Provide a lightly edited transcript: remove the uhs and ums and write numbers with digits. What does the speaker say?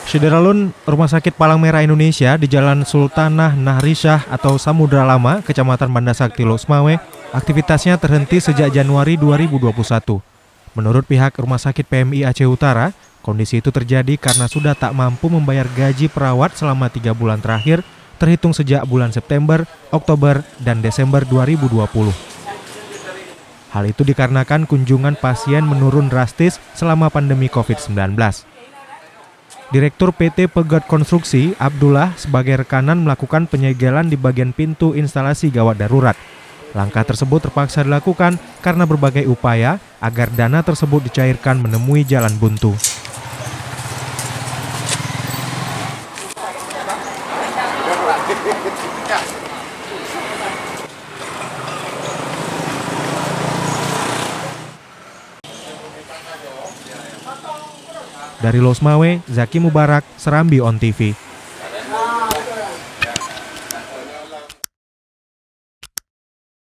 Syederalun, Rumah Sakit Palang Merah Indonesia di Jalan Sultanah Nahrisyah atau Samudra Lama, Kecamatan Banda Sakti, Losmawe, aktivitasnya terhenti sejak Januari 2021. Menurut pihak Rumah Sakit PMI Aceh Utara, kondisi itu terjadi karena sudah tak mampu membayar gaji perawat selama 3 bulan terakhir, terhitung sejak bulan September, Oktober, dan Desember 2020. Hal itu dikarenakan kunjungan pasien menurun drastis selama pandemi COVID-19. Direktur PT Pegat Konstruksi, Abdullah, sebagai rekanan melakukan penyegelan di bagian pintu instalasi gawat darurat. Langkah tersebut terpaksa dilakukan karena berbagai upaya agar dana tersebut dicairkan menemui jalan buntu. Dari Losmawe, Zaki Mubarak, Serambi On TV.